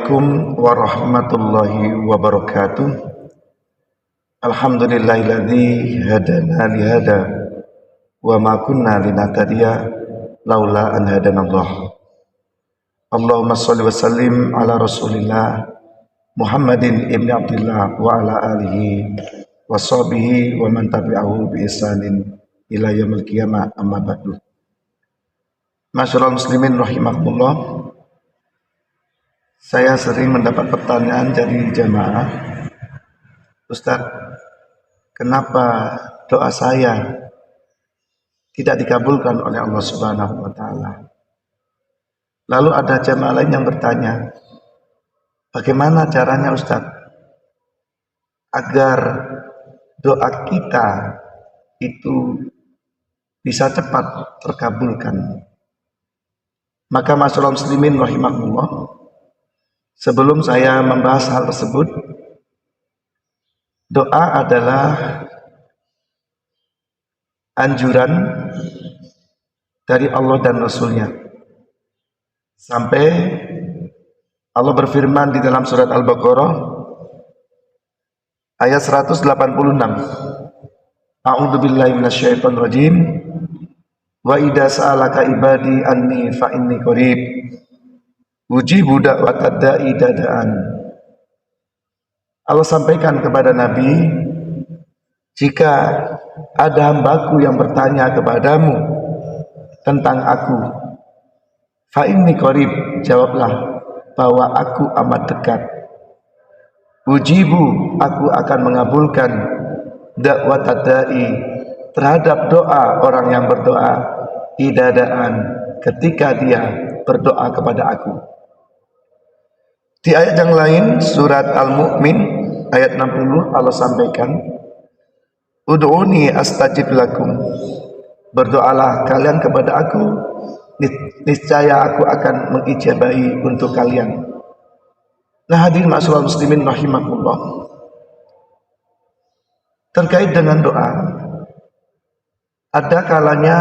Assalamualaikum warahmatullahi wabarakatuh. Alhamdulillahilladzi hadana lihada wa ma kunna linahtadiya laula an hadanallah. Allahumma shalli wa sallim ala Rasulillah Muhammadin ibni Abdillah wa ala alihi wa sahbihi wa man tabi'ahu bi ihsanin ila yaumil qiyamah, amma ba'du. Masyaallah muslimin rahimakumullah. Saya sering mendapat pertanyaan dari jamaah, Ustaz, kenapa doa saya tidak dikabulkan oleh Allah Subhanahu wa Ta'ala? Lalu ada jamaah lain yang bertanya, bagaimana caranya Ustaz agar doa kita itu bisa cepat terkabulkan? Maka masyaallah muslimin rahimakumullah, sebelum saya membahas hal tersebut, doa adalah anjuran dari Allah dan Rasulnya. Sampai Allah berfirman di dalam surat Al-Baqarah ayat 186. A'udzu billahi minasyaitonir rajim. Wa idza sa'alaka ibadi anni fa inni qarib. Ujibu da'watad da'i dada'an. Allah sampaikan kepada Nabi, jika ada hambaku yang bertanya kepadamu tentang aku, fa inni qarib, jawablah bahwa aku amat dekat. Ujibu, aku akan mengabulkan da'watad da'i, terhadap doa orang yang berdoa, idadaan, ketika dia berdoa kepada aku. Di ayat yang lain, surat Al-Mu'min ayat 60, Allah sampaikan, Ud'uni astajib lakum, berdoalah kalian kepada aku, niscaya aku akan mengijabahi untuk kalian. Nah, hadirin ma'asyiral muslimin rahimakumullah, terkait dengan doa, ada kalanya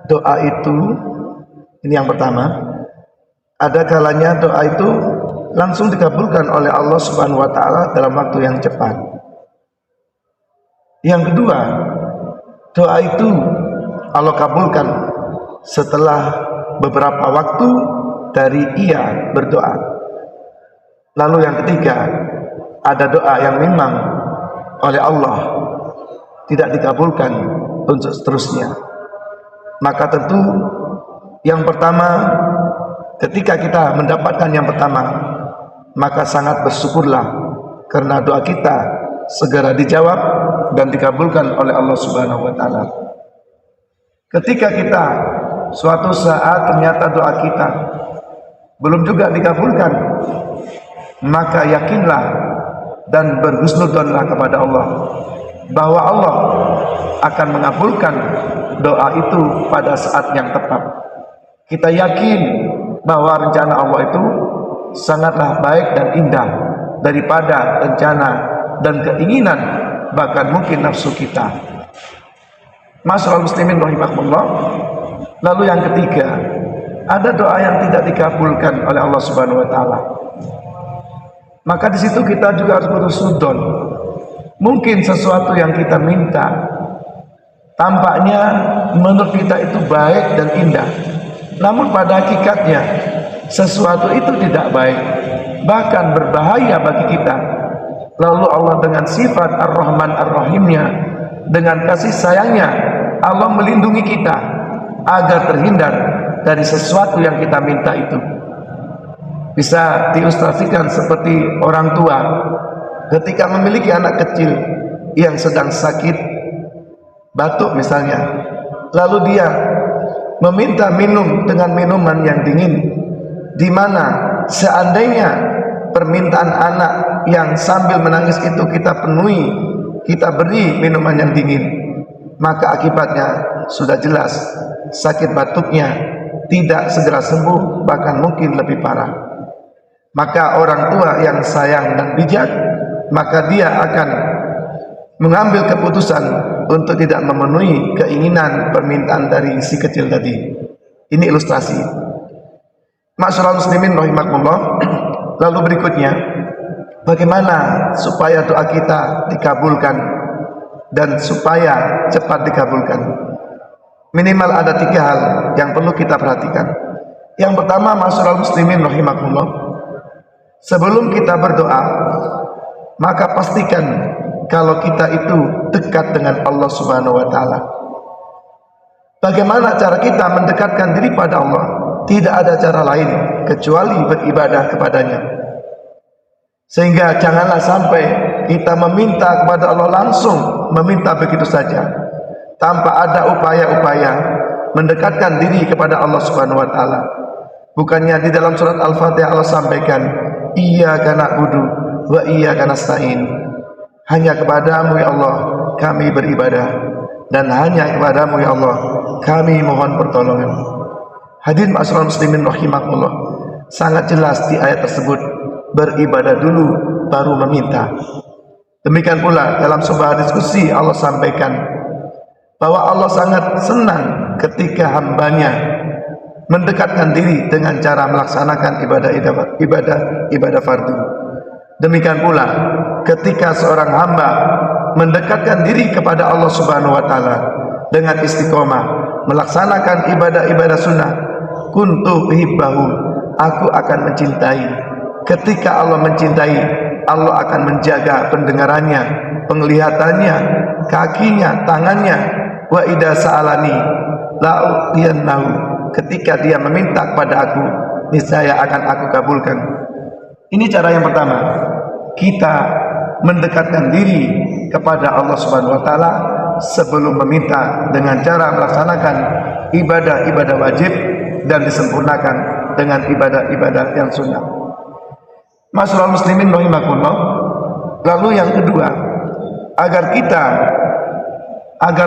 doa itu, ini yang pertama, ada kalanya doa itu langsung dikabulkan oleh Allah Subhanahu wa Ta'ala dalam waktu yang cepat. Yang kedua, doa itu Allah kabulkan setelah beberapa waktu dari ia berdoa. Lalu yang ketiga, ada doa yang memang oleh Allah tidak dikabulkan untuk seterusnya. Maka tentu yang pertama, ketika kita mendapatkan yang pertama, maka sangat bersyukurlah karena doa kita segera dijawab dan dikabulkan oleh Allah Subhanahu wa Ta'ala. Ketika kita suatu saat ternyata doa kita belum juga dikabulkan, maka yakinlah dan berhusnudzonlah kepada Allah bahwa Allah akan mengabulkan doa itu pada saat yang tepat. Kita yakin bahwa rencana Allah itu sangatlah baik dan indah daripada rencana dan keinginan, bahkan mungkin nafsu kita. Masyaallah muslimin rahimakumullah. Lalu yang ketiga, ada doa yang tidak dikabulkan oleh Allah Subhanahu wa Ta'ala. Maka di situ kita juga harus berhusnudzon. Mungkin sesuatu yang kita minta tampaknya menurut kita itu baik dan indah, namun pada hakikatnya sesuatu itu tidak baik, bahkan berbahaya bagi kita. Lalu Allah dengan sifat Ar-Rahman Ar-Rahimnya, dengan kasih sayangnya, Allah melindungi kita agar terhindar dari sesuatu yang kita minta itu. Bisa diilustrasikan seperti orang tua ketika memiliki anak kecil yang sedang sakit, batuk misalnya, lalu dia meminta minum dengan minuman yang dingin, di mana seandainya permintaan anak yang sambil menangis itu kita penuhi, kita beri minuman yang dingin, maka akibatnya sudah jelas sakit batuknya tidak segera sembuh, bahkan mungkin lebih parah. Maka orang tua yang sayang dan bijak, maka dia akan mengambil keputusan untuk tidak memenuhi keinginan permintaan dari si kecil tadi. Ini ilustrasi. Masyaallah muslimin rahimakumullah. Lalu berikutnya, bagaimana supaya doa kita dikabulkan dan supaya cepat dikabulkan? Minimal ada 3 hal yang perlu kita perhatikan. Yang pertama, ma'asyiral muslimin rahimakumullah, sebelum kita berdoa, maka pastikan kalau kita itu dekat dengan Allah Subhanahu wa taala. Bagaimana cara kita mendekatkan diri pada Allah? Tidak ada cara lain kecuali beribadah kepadanya. Sehingga janganlah sampai kita meminta kepada Allah langsung, meminta begitu saja tanpa ada upaya-upaya mendekatkan diri kepada Allah Subhanahu wa taala. Bukannya di dalam surat Al-Fatihah Allah sampaikan, iyyaka na'budu wa iyyaka nasta'in. Hanya kepadamu ya Allah kami beribadah, dan hanya kepadamu ya Allah kami mohon pertolongan. Hadirin ma'asyiral muslimin rahimakumullah, sangat jelas di ayat tersebut, beribadah dulu baru meminta. Demikian pula dalam sebuah diskusi Allah sampaikan bahwa Allah sangat senang ketika hambanya mendekatkan diri dengan cara melaksanakan ibadah fardu. Demikian pula ketika seorang hamba mendekatkan diri kepada Allah Subhanahu wa taala dengan istiqomah melaksanakan ibadah-ibadah sunnah, kuntu uhibbahu, aku akan mencintai. Ketika Allah mencintai, Allah akan menjaga pendengarannya, penglihatannya, kakinya, tangannya. Wa idza sa'alani la'utiyannahu, ketika dia meminta kepada aku, niscaya akan aku kabulkan. Ini cara yang pertama, kita mendekatkan diri kepada Allah Subhanahu wa taala sebelum meminta dengan cara melaksanakan ibadah-ibadah wajib dan disempurnakan dengan ibadah-ibadah yang sunnah. Ma'asyiral muslimin rahimakumullah. Lalu yang kedua, agar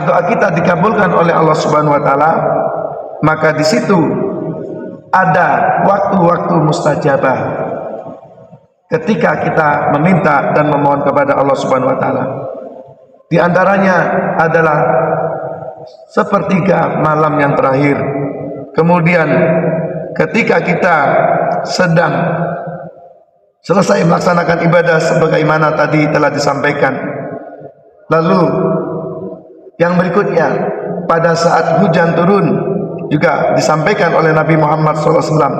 doa kita dikabulkan oleh Allah Subhanahu wa taala, maka di situ ada waktu-waktu mustajabah ketika kita meminta dan memohon kepada Allah Subhanahu wa taala. Di antaranya adalah sepertiga malam yang terakhir. Kemudian ketika kita sedang selesai melaksanakan ibadah sebagaimana tadi telah disampaikan. Lalu yang berikutnya, pada saat hujan turun juga disampaikan oleh Nabi Muhammad SAW.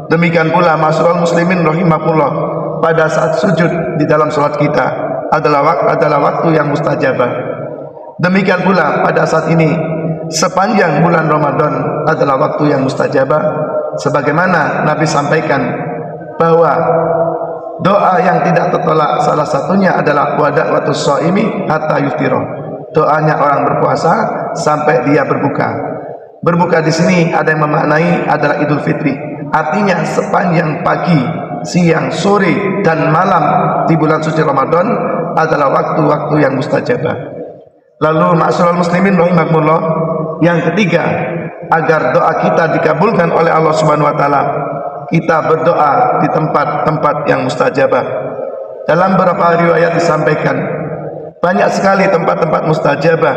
Demikian pula ma'asyiral muslimin rahimakumullah, pada saat sujud di dalam salat kita adalah waktu yang mustajabah. Demikian pula pada saat ini sepanjang bulan Ramadan adalah waktu yang mustajabah, sebagaimana Nabi sampaikan bahwa doa yang tidak tertolak salah satunya adalah wada'watus shaimi hatta yuftira. Doanya orang berpuasa sampai dia berbuka. Berbuka di sini ada yang memaknai adalah Idul Fitri. Artinya sepanjang pagi, siang, sore dan malam di bulan suci Ramadan adalah waktu-waktu yang mustajabah. Lalu ma'asyiral muslimin rahimakumullah, yang ketiga, agar doa kita dikabulkan oleh Allah Subhanahu wa taala, kita berdoa di tempat-tempat yang mustajabah. Dalam beberapa riwayat disampaikan banyak sekali tempat-tempat mustajabah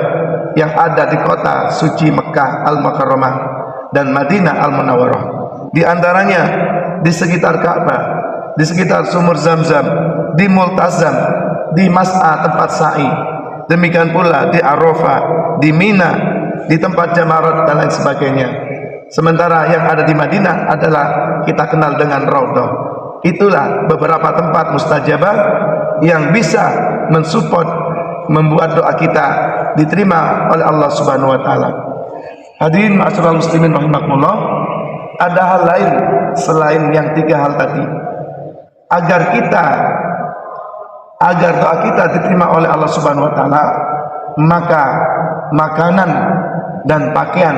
yang ada di kota suci Mekah Al-Mukarramah dan Madinah Al-Munawwarah. Di antaranya di sekitar Ka'bah, di sekitar sumur Zamzam, di Multazam, di Mas'a tempat sa'i, demikian pula di Arafah, di Mina, di tempat Jamarat dan lain sebagainya. Sementara yang ada di Madinah adalah kita kenal dengan Raudhah. Itulah beberapa tempat mustajabah yang bisa mensupport, membuat doa kita diterima oleh Allah Subhanahu wa taala. Hadirin ma'asyiral muslimin rahimakumullah, ada hal lain selain yang 3 hal tadi. Agar doa kita diterima oleh Allah Subhanahu wa taala, maka makanan dan pakaian,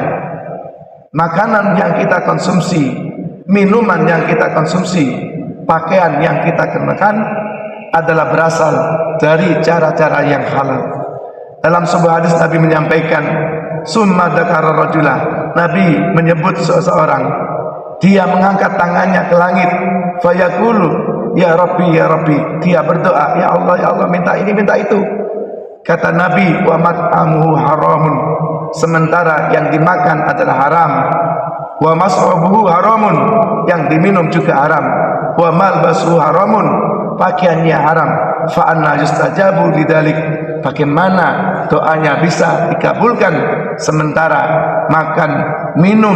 makanan yang kita konsumsi, minuman yang kita konsumsi, pakaian yang kita kenakan adalah berasal dari cara-cara yang halal. Dalam sebuah hadis Nabi menyampaikan, summa dzakara rajulah, Nabi menyebut seseorang, dia mengangkat tangannya ke langit, fayaqulu ya Rabbi ya Rabbi, dia berdoa, ya Allah minta ini minta itu. Kata Nabi, wa mat'amuhu haramun, sementara yang dimakan adalah haram. wa mas'abuhu haramun, yang diminum juga haram, wa malbasuhu haramun, pakaiannya haram, fa anna yustajabu lidzalik, bagaimana doanya bisa dikabulkan sementara makan, minum,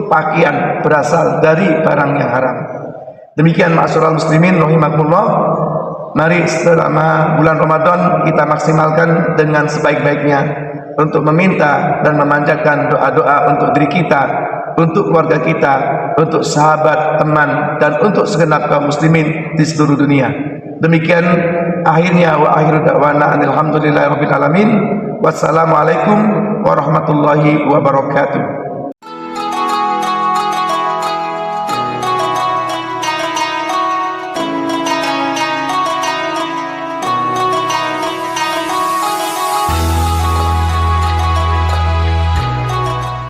pakaian berasal dari barang yang haram. Demikian ma'asyiral muslimin rahimakumullah. Mari selama bulan Ramadan kita maksimalkan dengan sebaik-baiknya untuk meminta dan memanjatkan doa-doa untuk diri kita, untuk keluarga kita, untuk sahabat, teman, dan untuk segenap kaum muslimin di seluruh dunia. Demikian akhirnya wa akhiru da'wana alhamdulillahirabbil alamin. Wassalamualaikum warahmatullahi wabarakatuh.